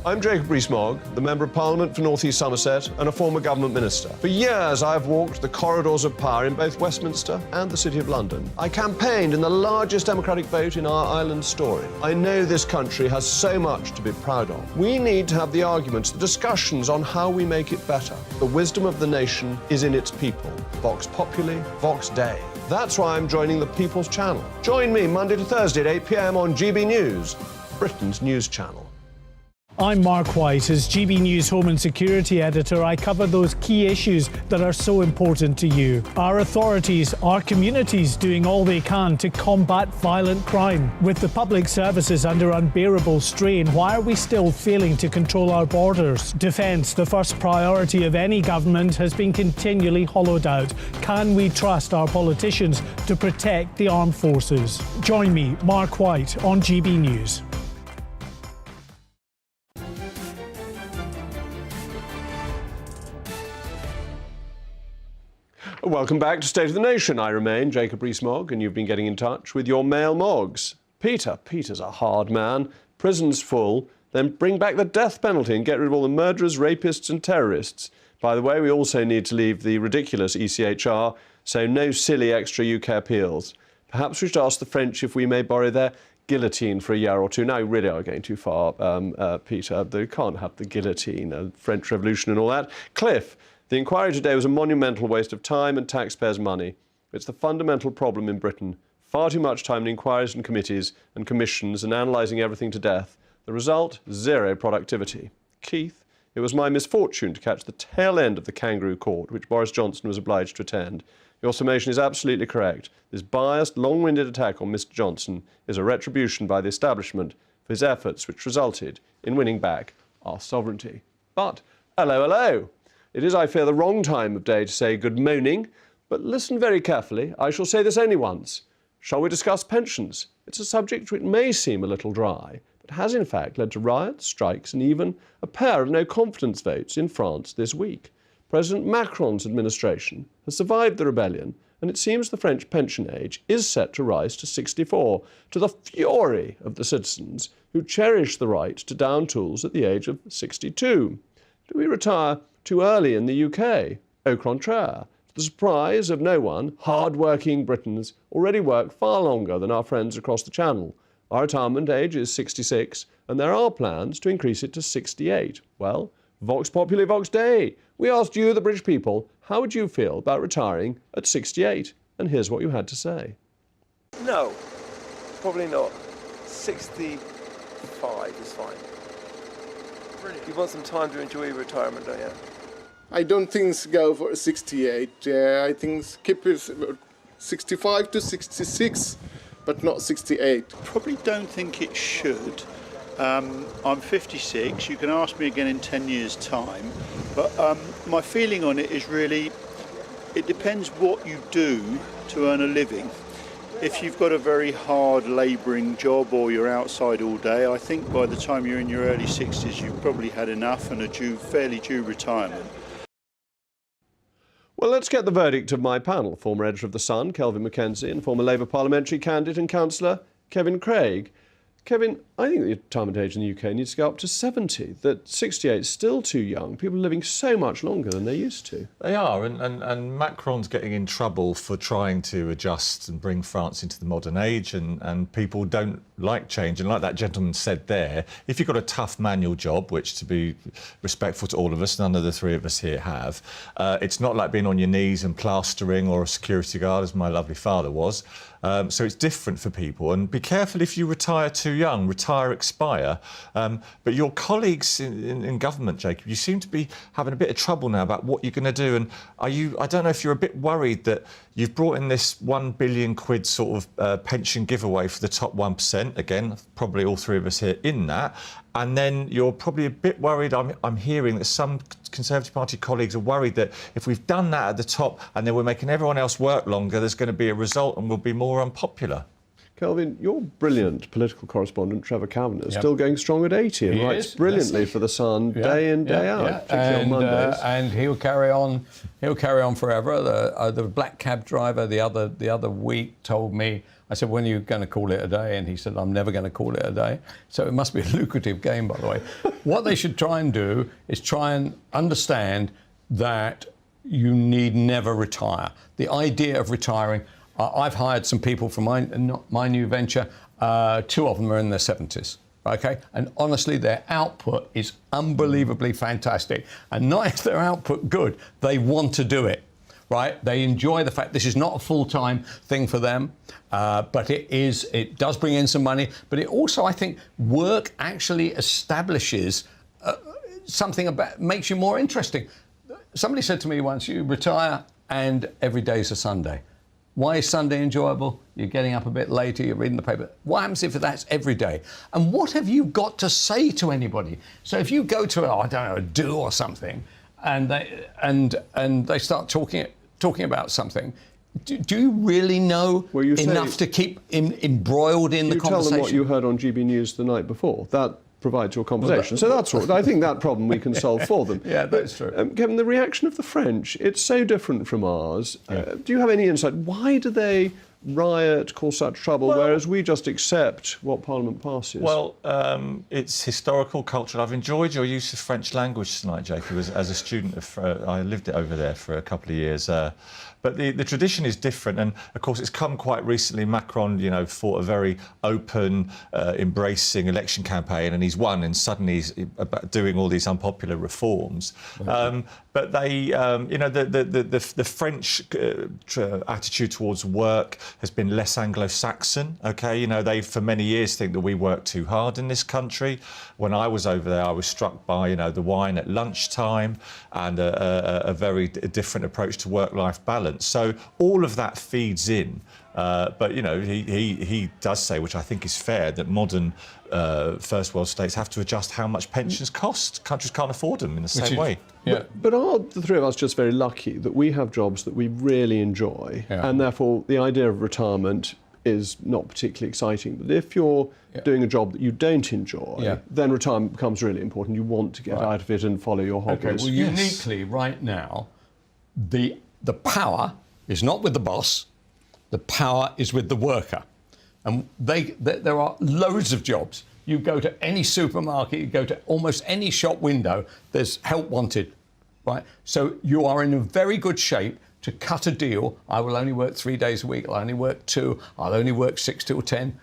I'm Jacob Rees-Mogg, the Member of Parliament for North East Somerset and a former government minister. For years, I've walked the corridors of power in both Westminster and the City of London. I campaigned in the largest democratic vote in our island's story. I know this country has so much to be proud of. We need to have the arguments, the discussions on how we make it better. The wisdom of the nation is in its people. Vox Populi, Vox Dei. That's why I'm joining the People's Channel. Join me Monday to Thursday at 8 p.m. on GB News, Britain's news channel. I'm Mark White. As GB News Home and Security Editor, I cover those key issues that are so important to you. Our authorities, our communities doing all they can to combat violent crime. With the public services under unbearable strain, why are we still failing to control our borders? Defence, the first priority of any government, has been continually hollowed out. Can we trust our politicians to protect the armed forces? Join me, Mark White, on GB News. Welcome back to State of the Nation. I remain Jacob Rees-Mogg, and you've been getting in touch with your male Moggs. Peter's a hard man. Prison's full. Then bring back the death penalty and get rid of all the murderers, rapists and terrorists. By the way, we also need to leave the ridiculous ECHR, so no silly extra UK appeals. Perhaps we should ask the French if we may borrow their guillotine for a year or two. Now, you really are going too far, Peter. They can't have the guillotine, French Revolution and all that. Cliff. The inquiry today was a monumental waste of time and taxpayers' money. It's the fundamental problem in Britain. Far too much time in inquiries and committees and commissions and analysing everything to death. The result? Zero productivity. Keith, it was my misfortune to catch the tail end of the kangaroo court, which Boris Johnson was obliged to attend. Your summation is absolutely correct. This biased, long-winded attack on Mr. Johnson is a retribution by the establishment for his efforts which resulted in winning back our sovereignty. But, hello. It is, I fear, the wrong time of day to say good morning, but listen very carefully. I shall say this only once. Shall we discuss pensions? It's a subject which may seem a little dry, but has in fact led to riots, strikes and even a pair of no-confidence votes in France this week. President Macron's administration has survived the rebellion, and it seems the French pension age is set to rise to 64, to the fury of the citizens who cherish the right to down tools at the age of 62. Do we retire too early in the UK? Au contraire. To the surprise of no one, hard-working Britons already work far longer than our friends across the Channel. Our retirement age is 66, and there are plans to increase it to 68. Well, Vox Populi, Vox Dei. We asked you, the British people, how would you feel about retiring at 68? And here's what you had to say. No, probably not. 65 is fine. Brilliant. You want some time to enjoy your retirement, don't you? I don't think go for 68. I think skip is 65 to 66, but not 68. Probably don't think it should. I'm 56. You can ask me again in 10 years' time. But my feeling on it is really, it depends what you do to earn a living. If you've got a very hard labouring job or you're outside all day, I think by the time you're in your early 60s, you've probably had enough and fairly due retirement. Well, let's get the verdict of my panel. Former editor of The Sun, Kelvin Mackenzie, and former Labour parliamentary candidate and councillor, Kevin Craig. Kevin, I think the retirement age in the UK needs to go up to 70, that 68 is still too young. People are living so much longer than they used to. They are, and Macron's getting in trouble for trying to adjust and bring France into the modern age, and people don't like change. And like that gentleman said there, if you've got a tough manual job, which, to be respectful to all of us, none of the three of us here have, it's not like being on your knees and plastering or a security guard, as my lovely father was. So it's different for people, and be careful if you retire too young, retire, expire. But your colleagues in government, Jacob, you seem to be having a bit of trouble now about what you're going to do. And I don't know if you're a bit worried that you've brought in this £1 billion sort of pension giveaway for the top 1%. Again, probably all three of us here in that. And then you're probably a bit worried. I'm hearing that some Conservative Party colleagues are worried that if we've done that at the top and then we're making everyone else work longer, there's going to be a result and we'll be more unpopular. Kelvin, your brilliant political correspondent, Trevor Kavanagh, is still going strong at 80 and writes brilliantly for The Sun day in, day out, particularly on Mondays. And he'll carry on. He'll carry on forever. The black cab driver the other week told me, I said, when are you going to call it a day? And he said, I'm never going to call it a day. So it must be a lucrative game, by the way. What they should try and do is try and understand that you need never retire. The idea of retiring, I've hired some people for my new venture. 2 of them are in their 70s. OK, and honestly, their output is unbelievably fantastic. And not if their output good, they want to do it. Right, they enjoy the fact this is not a full-time thing for them, but it does bring in some money. But it also, I think, work actually establishes something about, makes you more interesting. Somebody said to me once, you retire and every day's a Sunday. Why is Sunday enjoyable? You're getting up a bit later, you're reading the paper. What happens if that's every day? And what have you got to say to anybody? So if you go to, I don't know, a do or something, and they start talking about something, do you really know enough to keep embroiled in the conversation? You tell them what you heard on GBNews the night before. That provides your conversation. So that's all. I think that problem we can solve for them. Yeah, that's true. Kevin, the reaction of the French, it's so different from ours. Do you have any insight? Why do they riot, cause such trouble, whereas we just accept what Parliament passes? Well, it's historical, cultural. I've enjoyed your use of French language tonight, Jacob, as a student. I lived it over there for a couple of years. But the tradition is different, and of course it's come quite recently. Macron, fought a very open, embracing election campaign, and he's won, and suddenly he's doing all these unpopular reforms. But they, the French attitude towards work has been less Anglo-Saxon. Okay, they for many years think that we work too hard in this country. When I was over there, I was struck by the wine at lunchtime and a very different approach to work-life balance. So all of that feeds in. But he does say, which I think is fair, that modern first world states have to adjust how much pensions cost. Countries can't afford them in the same way. Yeah. But are the three of us just very lucky that we have jobs that we really enjoy, and therefore the idea of retirement is not particularly exciting? But if you're doing a job that you don't enjoy, then retirement becomes really important. You want to get out of it and follow your hobbies. Okay, well, uniquely right now, the power is not with the boss, the power is with the worker. And there are loads of jobs. You go to any supermarket, you go to almost any shop window, there's help wanted, right? So you are in a very good shape to cut a deal. I will only work 3 days a week, I'll only work 2, I'll only work 6 till 10.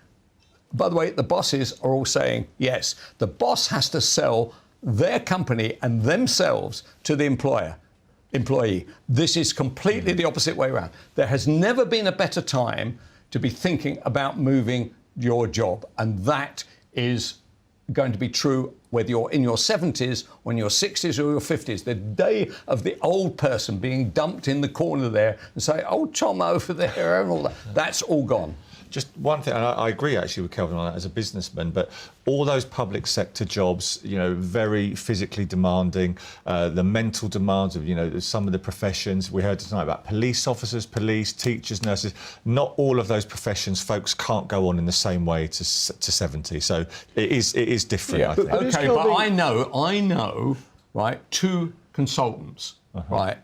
By the way, the bosses are all saying, yes, the boss has to sell their company and themselves to the employee. This is completely the opposite way around. There has never been a better time to be thinking about moving your job, and that is going to be true whether you're in your 70s or in your 60s or your 50s. The day of the old person being dumped in the corner there and say, oh, Tom over there and all that, that's all gone. Just one thing, and I agree actually with Kelvin on that as a businessman, but all those public sector jobs, very physically demanding, the mental demands of, some of the professions. We heard tonight about police officers, police, teachers, nurses. Not all of those professions, folks can't go on in the same way to 70. So it is different, I think. OK, but I know, right, 2 consultants, right,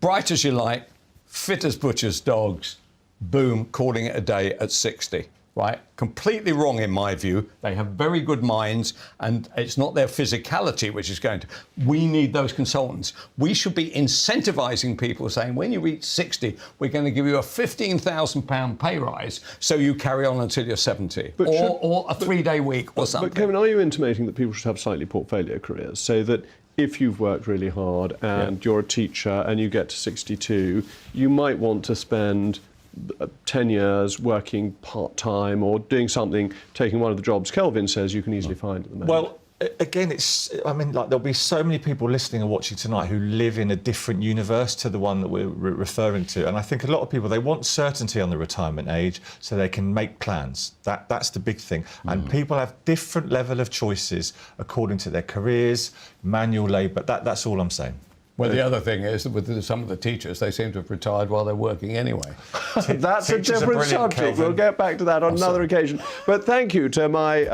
bright as you like, fit as butcher's dogs, boom, calling it a day at 60. right? Completely wrong in my view. They have very good minds, and it's not their physicality which is going to... We need those consultants. We should be incentivising people, saying, when you reach 60, we're going to give you a £15,000 pay rise so you carry on until you're 70. Or a 3-day week or something. But Kevin, are you intimating that people should have slightly portfolio careers, so that if you've worked really hard and you're a teacher and you get to 62, you might want to spend 10 years working part-time or doing something, taking one of the jobs Kelvin says you can easily find at the moment? Well, again, there'll be so many people listening and watching tonight who live in a different universe to the one that we're referring to. And I think a lot of people, they want certainty on the retirement age so they can make plans. That's the big thing. And people have different level of choices according to their careers, manual labour. That's all I'm saying. Well, the other thing is that with some of the teachers, they seem to have retired while they're working anyway. That's a different subject. Kelvin. We'll get back to that on another occasion. But thank you to my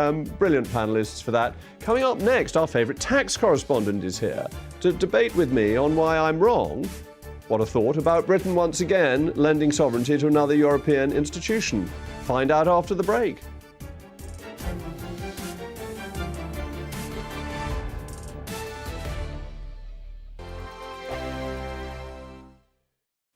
brilliant panellists for that. Coming up next, our favourite tax correspondent is here to debate with me on why I'm wrong. What a thought about Britain once again lending sovereignty to another European institution. Find out after the break.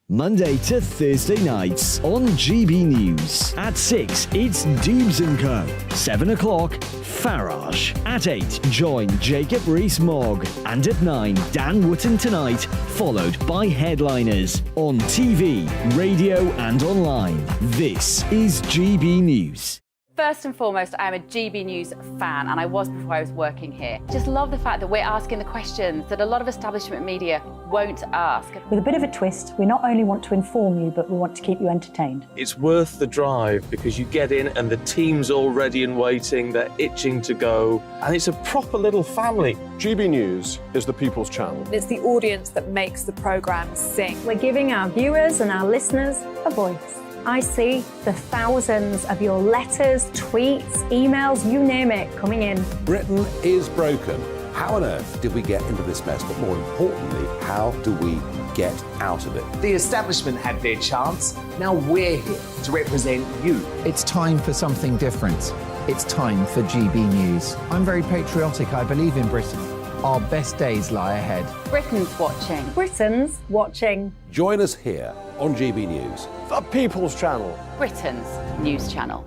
Monday to Thursday nights on GB News. At 6, it's Dubes & Co. 7 o'clock, Farage. At 8, join Jacob Rees-Mogg. And at 9, Dan Wootton Tonight, followed by Headliners. On TV, radio and online. This is GB News. First and foremost, I am a GB News fan, and I was before I was working here. Just love the fact that we're asking the questions that a lot of establishment media won't ask. With a bit of a twist, we not only want to inform you, but we want to keep you entertained. It's worth the drive because you get in and the team's all ready and waiting, they're itching to go, and it's a proper little family. GB News is the People's Channel. It's the audience that makes the programme sing. We're giving our viewers and our listeners a voice. I see the thousands of your letters, tweets, emails, you name it, coming in. Britain is broken. How on earth did we get into this mess? But more importantly, how do we get out of it? The establishment had their chance. Now we're here to represent you. It's time for something different. It's time for GB News. I'm very patriotic. I believe in Britain. Our best days lie ahead. Britain's watching. Britain's watching. Join us here on GB News. The People's Channel. Britain's news channel.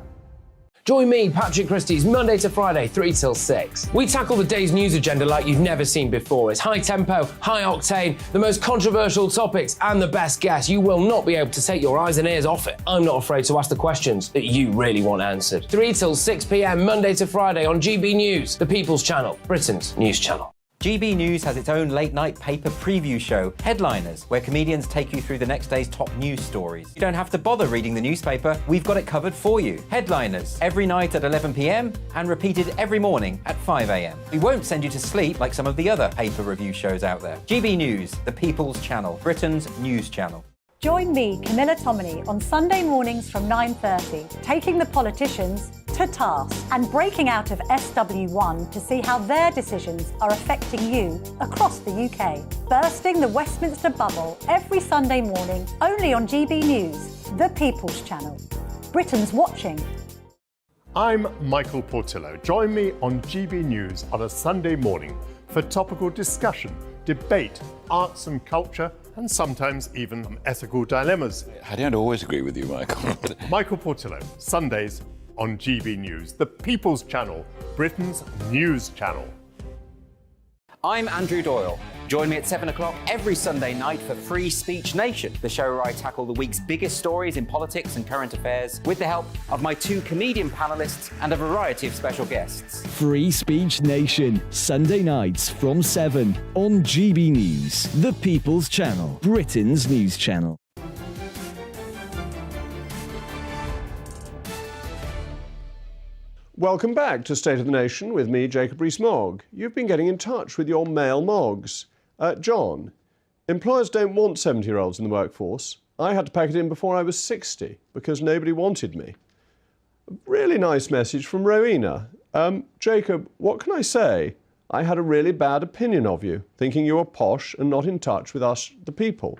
Join me, Patrick Christie's, Monday to Friday, 3 till 6. We tackle the day's news agenda like you've never seen before. It's high tempo, high octane, the most controversial topics, and the best guests. You will not be able to take your eyes and ears off it. I'm not afraid to ask the questions that you really want answered. 3 till 6 p.m, Monday to Friday on GB News, the People's Channel, Britain's news channel. GB News has its own late-night paper preview show, Headliners, where comedians take you through the next day's top news stories. You don't have to bother reading the newspaper, we've got it covered for you. Headliners, every night at 11 p.m, and repeated every morning at 5 a.m. We won't send you to sleep like some of the other paper review shows out there. GB News, the People's Channel, Britain's news channel. Join me, Camilla Tominey, on Sunday mornings from 9:30, taking the politicians to task and breaking out of SW1 to see how their decisions are affecting you across the UK. Bursting the Westminster bubble every Sunday morning, only on GB News, the People's Channel. Britain's watching. I'm Michael Portillo. Join me on GB News on a Sunday morning for topical discussion, debate, arts and culture, and sometimes even ethical dilemmas. I don't always agree with you, Michael. Michael Portillo, Sundays on GB News, the People's Channel, Britain's news channel. I'm Andrew Doyle. Join me at 7 o'clock every Sunday night for Free Speech Nation, the show where I tackle the week's biggest stories in politics and current affairs with the help of my 2 comedian panellists and a variety of special guests. Free Speech Nation, Sunday nights from 7 on GB News, the People's Channel, Britain's news channel. Welcome back to State of the Nation with me, Jacob Rees-Mogg. You've been getting in touch with your male Moggs. John, employers don't want 70-year-olds in the workforce. I had to pack it in before I was 60 because nobody wanted me. A really nice message from Rowena. Jacob, what can I say? I had a really bad opinion of you, thinking you were posh and not in touch with us, the people.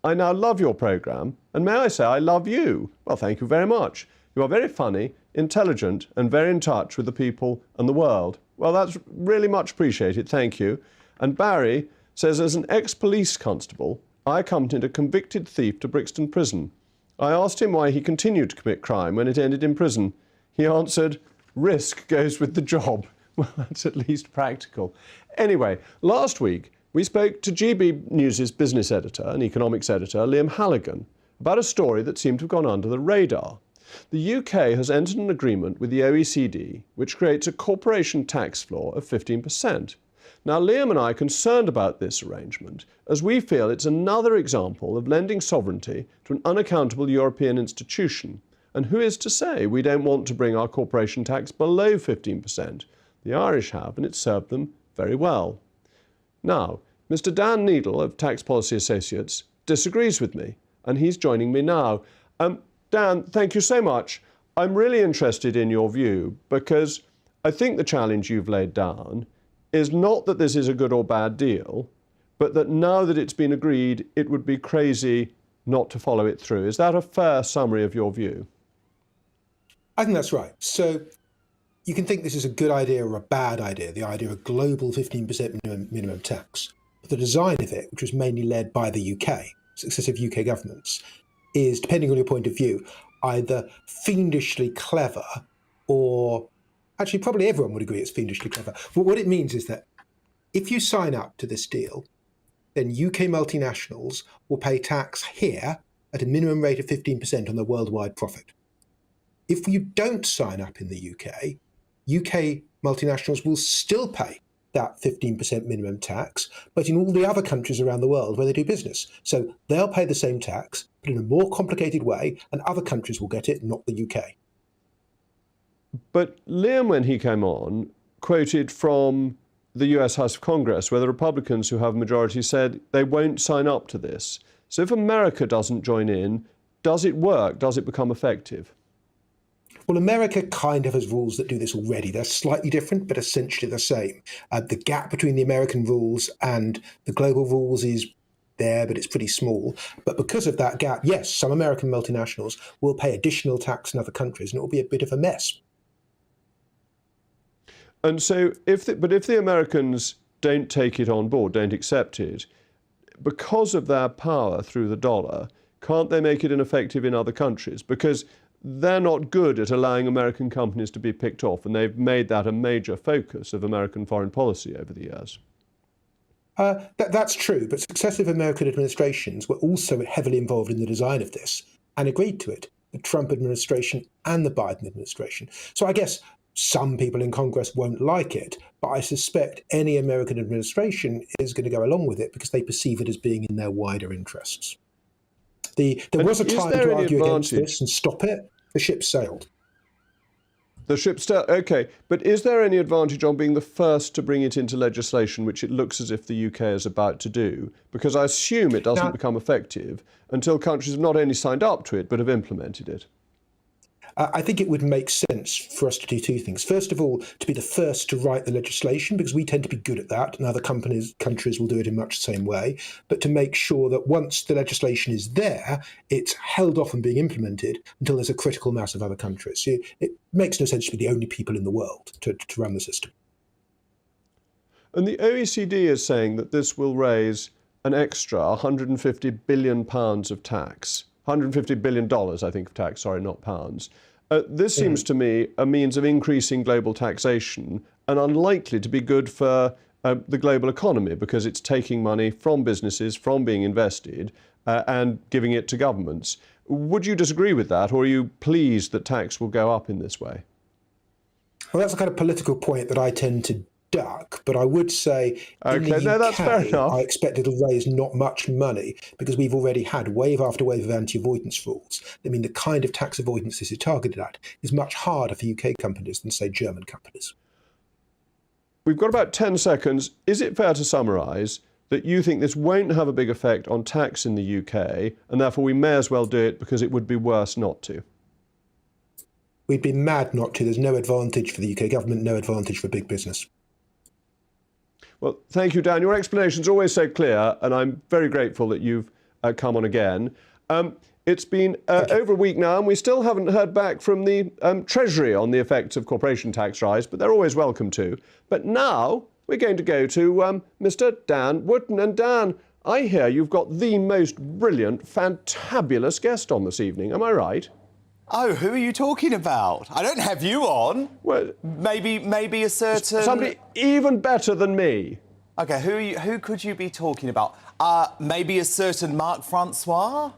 I now love your programme, and may I say I love you. Well, thank you very much. You are very funny, intelligent, and very in touch with the people and the world. Well, that's really much appreciated, thank you. And Barry says, as an ex-police constable, I accompanied a convicted thief to Brixton Prison. I asked him why he continued to commit crime when it ended in prison. He answered, risk goes with the job. Well, that's at least practical. Anyway, last week, we spoke to GB News' business editor and economics editor, Liam Halligan, about a story that seemed to have gone under the radar. The UK has entered an agreement with the OECD, which creates a corporation tax floor of 15%. Now, Liam and I are concerned about this arrangement, as we feel it's another example of lending sovereignty to an unaccountable European institution. And who is to say we don't want to bring our corporation tax below 15%? The Irish have, and it's served them very well. Now, Mr. Dan Needle of Tax Policy Associates disagrees with me, and he's joining me now. Dan, thank you so much. I'm really interested in your view, because I think the challenge you've laid down is not that this is a good or bad deal, but that now that it's been agreed, it would be crazy not to follow it through. Is that a fair summary of your view? I think that's right. So you can think this is a good idea or a bad idea, the idea of a global 15% minimum tax. But the design of it, which was mainly led by the UK, successive UK governments, is, depending on your point of view, either fiendishly clever or actually probably everyone would agree it's fiendishly clever. But what it means is that if you sign up to this deal, then UK multinationals will pay tax here at a minimum rate of 15% on their worldwide profit. If you don't sign up in the UK, UK multinationals will still pay that 15% minimum tax, but in all the other countries around the world where they do business. So they'll pay the same tax, but in a more complicated way, and other countries will get it, not the UK. But Liam, when he came on, quoted from the US House of Congress, where the Republicans who have a majority said they won't sign up to this. So if America doesn't join in, does it work? Does it become effective? Well, America kind of has rules that do this already. They're slightly different, but essentially the same. The gap between the American rules and the global rules is there, but it's pretty small. But because of that gap, yes, some American multinationals will pay additional tax in other countries, and it will be a bit of a mess. And so, if the Americans don't take it on board, don't accept it, because of their power through the dollar, can't they make it ineffective in other countries? Because they're not good at allowing American companies to be picked off, and they've made that a major focus of American foreign policy over the years. That's true, but successive American administrations were also heavily involved in the design of this and agreed to it, the Trump administration and the Biden administration. So I guess some people in Congress won't like it, but I suspect any American administration is going to go along with it because they perceive it as being in their wider interests. There was a time to argue against this and stop it. The ship sailed. The ship sailed, OK. But is there any advantage on being the first to bring it into legislation, which it looks as if the UK is about to do? Because I assume it doesn't become effective until countries have not only signed up to it, but have implemented it. I think it would make sense for us to do two things. First of all, to be the first to write the legislation, because we tend to be good at that, and other countries will do it in much the same way. But to make sure that once the legislation is there, it's held off from being implemented until there's a critical mass of other countries. So it makes no sense to be the only people in the world to run the system. And the OECD is saying that this will raise an extra £150 billion of tax. $150 billion, I think, of tax, sorry, not pounds. This seems to me a means of increasing global taxation and unlikely to be good for the global economy because it's taking money from businesses, from being invested, and giving it to governments. Would you disagree with that, or are you pleased that tax will go up in this way? Well, that's a kind of political point that I tend to duck, but I would say in the UK, that's fair enough. I expect it'll raise not much money because we've already had wave after wave of anti-avoidance rules. I mean, the kind of tax avoidance this is targeted at is much harder for UK companies than, say, German companies. We've got about 10 seconds. Is it fair to summarise that you think this won't have a big effect on tax in the UK, and therefore we may as well do it because it would be worse not to? We'd be mad not to. There's no advantage for the UK government, no advantage for big business. Well, thank you, Dan. Your explanation's always so clear, and I'm very grateful that you've come on again. It's been over a week now, and we still haven't heard back from the Treasury on the effects of corporation tax rise, but they're always welcome to. But now we're going to go to Mr. Dan Wootton. And Dan, I hear you've got the most brilliant, fantabulous guest on this evening. Am I right? Oh, who are you talking about? I don't have you on. Well, maybe a certain... Somebody even better than me. OK, who could you be talking about? Maybe a certain Marc Francois?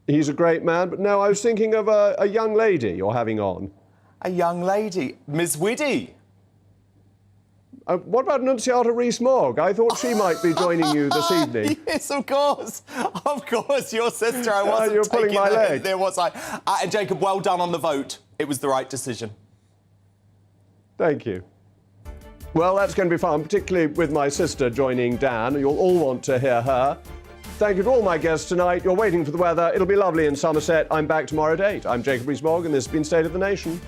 He's a great man, but no, I was thinking of a young lady you're having on. A young lady? Ms. Whiddy? What about Annunciata Rees-Mogg? I thought she might be joining you this evening. Yes, of course. Of course, your sister. I wasn't you're pulling my leg. There was I. And Jacob, well done on the vote. It was the right decision. Thank you. Well, that's going to be fun, particularly with my sister joining Dan. You'll all want to hear her. Thank you to all my guests tonight. You're waiting for the weather. It'll be lovely in Somerset. I'm back tomorrow at 8. I'm Jacob Rees-Mogg, and this has been State of the Nation.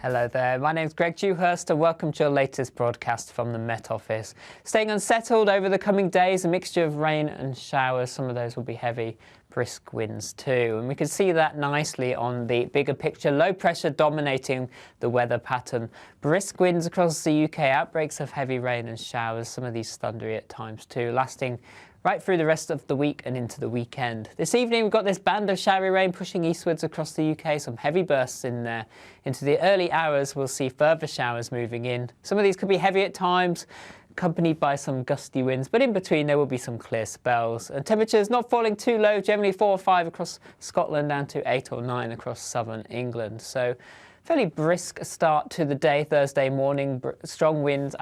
Hello there, my name's Greg Dewhurst and welcome to your latest broadcast from the Met Office. Staying unsettled over the coming days, a mixture of rain and showers. Some of those will be heavy, brisk winds too. And we can see that nicely on the bigger picture. Low pressure dominating the weather pattern. Brisk winds across the UK, outbreaks of heavy rain and showers, some of these thundery at times too, lasting right through the rest of the week and into the weekend. This evening we've got this band of showery rain pushing eastwards across the UK, some heavy bursts in there. Into the early hours we'll see further showers moving in. Some of these could be heavy at times, accompanied by some gusty winds, but in between there will be some clear spells. And temperatures not falling too low, generally 4 or 5 across Scotland down to 8 or 9 across southern England. So fairly brisk start to the day, Thursday morning, strong winds